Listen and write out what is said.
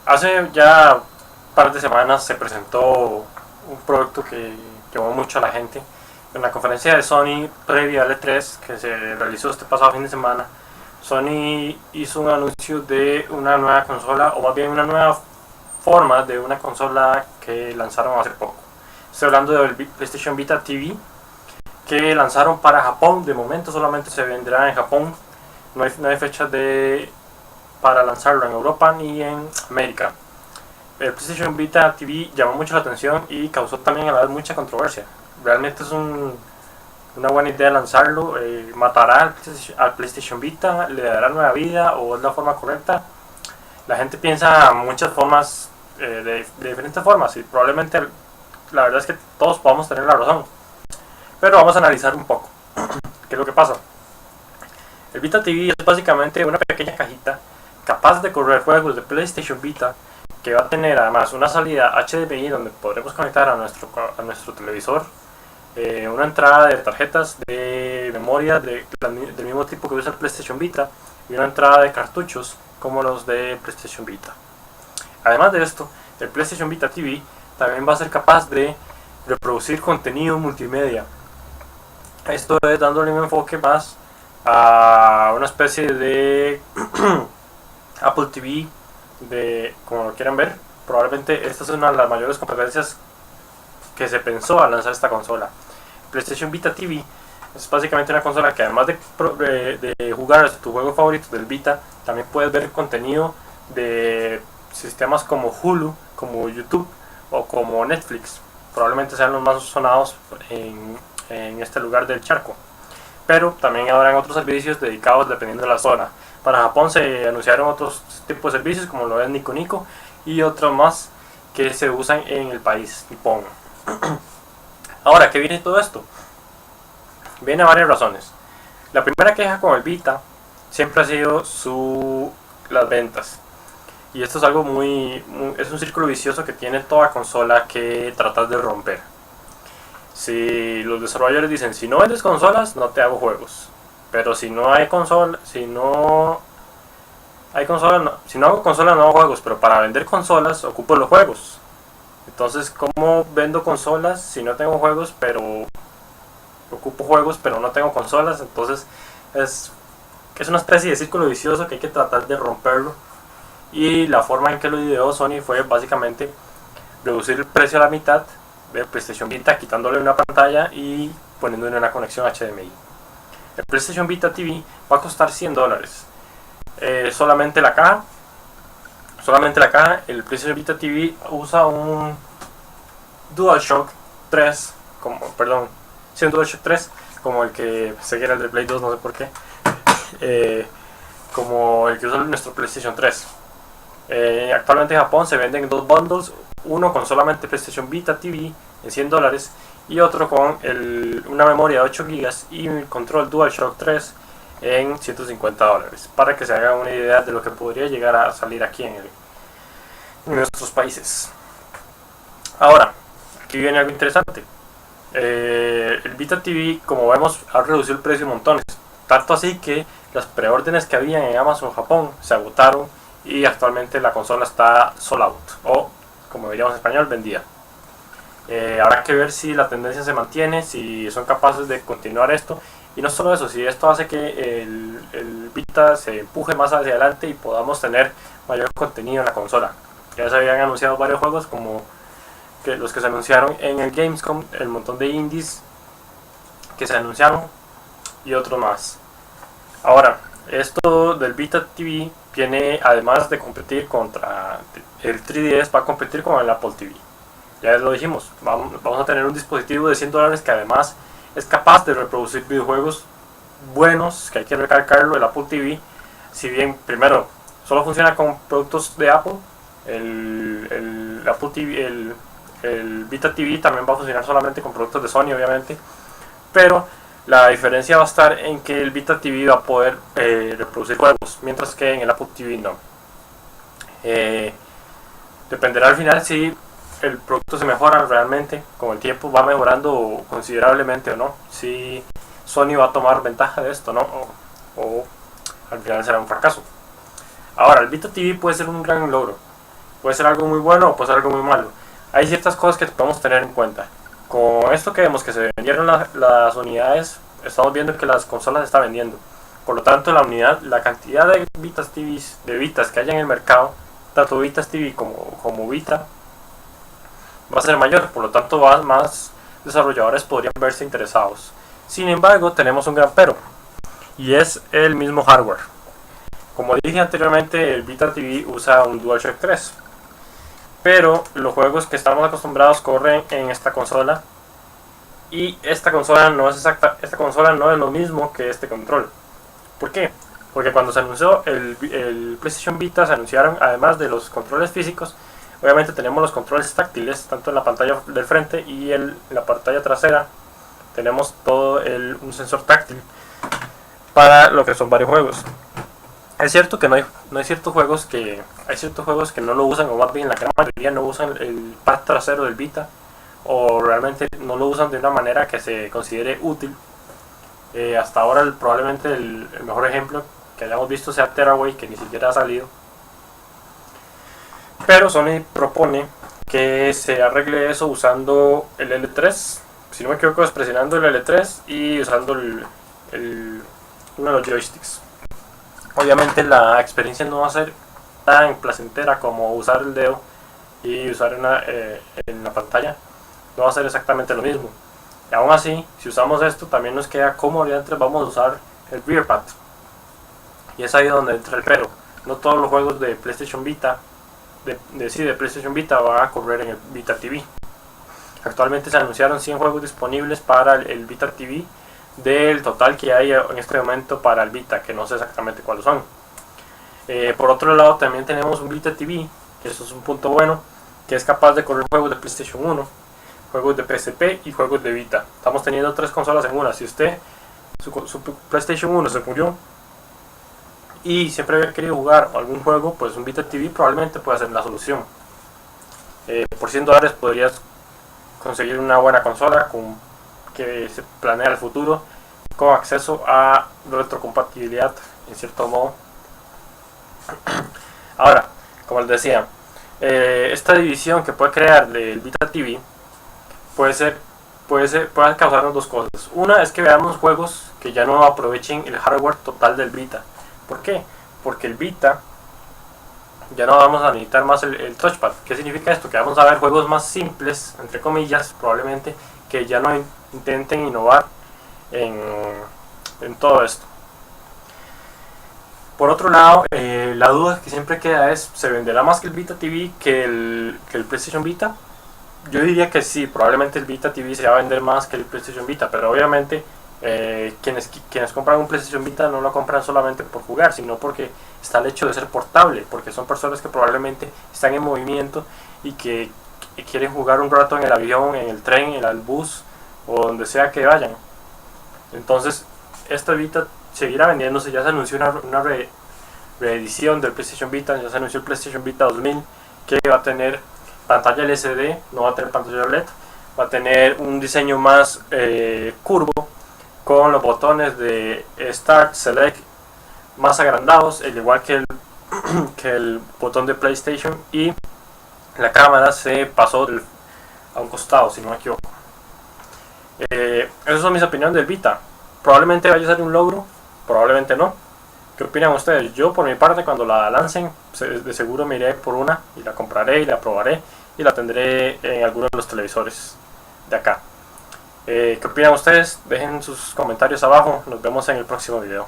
Hace ya un par de semanas se presentó un producto que llamó mucho a la gente. En la conferencia de Sony previa al E3 que se realizó este pasado fin de semana, Sony hizo un anuncio de una nueva consola, o más bien una nueva forma de una consola que lanzaron hace poco. Estoy hablando del PlayStation Vita TV, que lanzaron para Japón. De momento solamente se venderá en Japón. No hay fecha para lanzarlo en Europa ni en América. El PlayStation Vita TV llamó mucho la atención y causó también a la vez mucha controversia. Realmente es una buena idea lanzarlo. ¿Matará al PlayStation Vita? ¿Le dará nueva vida? ¿O es la forma correcta? La gente piensa muchas formas, de diferentes formas, y probablemente la verdad es que todos podamos tener la razón. Pero vamos a analizar un poco qué es lo que pasa. El Vita TV es básicamente una pequeña cajita capaz de correr juegos de PlayStation Vita, que va a tener además una salida HDMI donde podremos conectar a nuestro televisor, una entrada de tarjetas de memoria del mismo tipo que usa el PlayStation Vita, y una entrada de cartuchos como los de PlayStation Vita. Además de esto, el PlayStation Vita TV también va a ser capaz de reproducir contenido multimedia. Esto es dándole un enfoque más a una especie de Apple TV, como lo quieran ver. Probablemente esta es una de las mayores competencias que se pensó al lanzar esta consola. PlayStation Vita TV es básicamente una consola que, además de jugar tu juego favorito del Vita, también puedes ver contenido de sistemas como Hulu, como YouTube o como Netflix. Probablemente sean los más sonados en este lugar del charco. Pero también habrán otros servicios dedicados dependiendo de la zona. Para Japón se anunciaron otros tipos de servicios, como lo es Nico Nico, y otros más que se usan en el país nipón. Ahora, ¿qué viene todo esto? Viene a varias razones. La primera queja con el Vita siempre ha sido las ventas. Y esto es algo es un círculo vicioso que tiene toda consola que tratas de romper. Si los desarrolladores dicen, si no vendes consolas, no te hago juegos. Pero si no hago consolas, no hago juegos. Pero para vender consolas, ocupo los juegos. Entonces, ¿cómo vendo consolas si no tengo juegos, pero ocupo juegos, pero no tengo consolas? Entonces, es una especie de círculo vicioso que hay que tratar de romperlo. Y la forma en que lo ideó Sony fue básicamente reducir el precio a la mitad del PlayStation Vita, quitándole una pantalla y poniéndole una conexión HDMI. El PlayStation Vita TV va a costar $100. Solamente la caja. El PlayStation Vita TV usa un DualShock 3, un DualShock 3, como el que era el de Play 2, no sé por qué, como el que usa nuestro PlayStation 3. Actualmente en Japón se venden dos bundles, uno con solamente PlayStation Vita TV en $100 y otro con una memoria de 8 GB y el control DualShock 3 en $150, para que se hagan una idea de lo que podría llegar a salir aquí en nuestros países. Ahora, aquí viene algo interesante. El Vita TV, como vemos, ha reducido el precio montones, tanto así que las preórdenes que habían en Amazon Japón se agotaron y actualmente la consola está sold out, o como diríamos en español, vendida. Habrá que ver si la tendencia se mantiene, si son capaces de continuar esto, y no solo eso, si esto hace que el Vita se empuje más hacia adelante y podamos tener mayor contenido en la consola. Ya se habían anunciado varios juegos, como los que se anunciaron en el Gamescom, el montón de indies que se anunciaron y otros más. Ahora, esto del Vita TV viene, además de competir contra el 3DS, va a competir con el Apple TV. Ya lo dijimos, vamos a tener un dispositivo de $100 que además es capaz de reproducir videojuegos buenos, que hay que recalcarlo. El Apple TV, si bien primero solo funciona con productos de Apple, el Apple TV, el Vita TV también va a funcionar solamente con productos de Sony, obviamente, pero la diferencia va a estar en que el Vita TV va a poder reproducir juegos, mientras que en el Apple TV no. Dependerá al final si el producto se mejora realmente, con el tiempo va mejorando considerablemente o no, si Sony va a tomar ventaja de esto, ¿no? O al final será un fracaso. Ahora, el Vita TV puede ser un gran logro, Puede ser algo muy bueno o puede ser algo muy malo. Hay ciertas cosas que podemos tener en cuenta. Con esto que vemos que se vendieron las unidades, estamos viendo que las consolas se están vendiendo. Por lo tanto, la cantidad de Vitas TVs, de Vitas que haya en el mercado, tanto Vitas TV como Vita, va a ser mayor. Por lo tanto, más desarrolladores podrían verse interesados. Sin embargo, tenemos un gran pero, y es el mismo hardware. Como dije anteriormente, el Vita TV usa un DualShock 3, pero los juegos que estamos acostumbrados corren en esta consola, y esta consola no es lo mismo que este control. ¿Por qué? Porque cuando se anunció el PlayStation Vita, se anunciaron, además de los controles físicos, obviamente tenemos los controles táctiles, tanto en la pantalla del frente y en la pantalla trasera. Tenemos todo un sensor táctil para lo que son varios juegos. Es cierto que no hay ciertos juegos que no lo usan, o más bien la gran mayoría no usan el pad trasero del Vita, o realmente no lo usan de una manera que se considere útil. Hasta ahora probablemente el mejor ejemplo que hayamos visto sea Tearaway, que ni siquiera ha salido. Pero Sony propone que se arregle eso usando el L3, si no me equivoco, es presionando el L3 y usando uno de los joysticks. Obviamente la experiencia no va a ser tan placentera como usar el dedo y usar en la pantalla. No va a ser exactamente lo mismo. Y aún así, si usamos esto, también nos queda cómodo, y antes vamos a usar el rear pad. Y es ahí donde entra el pero. No todos los juegos de PlayStation Vita, de PlayStation Vita, van a correr en el Vita TV. Actualmente se anunciaron 100 juegos disponibles para el Vita TV, del total que hay en este momento para el Vita, que no sé exactamente cuáles son. Por otro lado, también tenemos un Vita TV, que eso es un punto bueno, que es capaz de correr juegos de PlayStation 1, juegos de PSP y juegos de Vita. Estamos teniendo 3 consolas en una. Si usted, su PlayStation 1 se murió y siempre había querido jugar algún juego, pues un Vita TV probablemente pueda ser la solución. Por $100 podrías conseguir una buena consola que se planea el futuro, con acceso a retrocompatibilidad en cierto modo. Ahora, como les decía, esta división que puede crear del Vita TV puede causarnos dos cosas. Una es que veamos juegos que ya no aprovechen el hardware total del Vita. ¿Por qué? Porque el Vita ya no vamos a necesitar más el touchpad. ¿Qué significa esto? Que vamos a ver juegos más simples, entre comillas, probablemente, que ya no intenten innovar en todo esto. Por otro lado, la duda que siempre queda es, ¿se venderá más que el Vita TV que el PlayStation Vita? Yo diría que sí, probablemente el Vita TV se va a vender más que el PlayStation Vita, pero obviamente quienes compran un PlayStation Vita no lo compran solamente por jugar, sino porque está el hecho de ser portable, porque son personas que probablemente están en movimiento y que quieren jugar un rato en el avión, en el tren, en el bus o donde sea que vayan. Entonces esta Vita seguirá vendiéndose. Ya se anunció una reedición del PlayStation Vita, ya se anunció el PlayStation Vita 2000, que va a tener pantalla LCD, no va a tener pantalla LED, va a tener un diseño más curvo, con los botones de Start, Select más agrandados, al igual que el botón de PlayStation, y la cámara se pasó a un costado, si no me equivoco. Esas son mis opiniones del Vita. Probablemente vaya a ser un logro, probablemente no. ¿Qué opinan ustedes? Yo, por mi parte, cuando la lancen, de seguro me iré por una y la compraré y la probaré y la tendré en algunos de los televisores de acá. ¿Qué opinan ustedes? Dejen sus comentarios abajo. Nos vemos en el próximo video.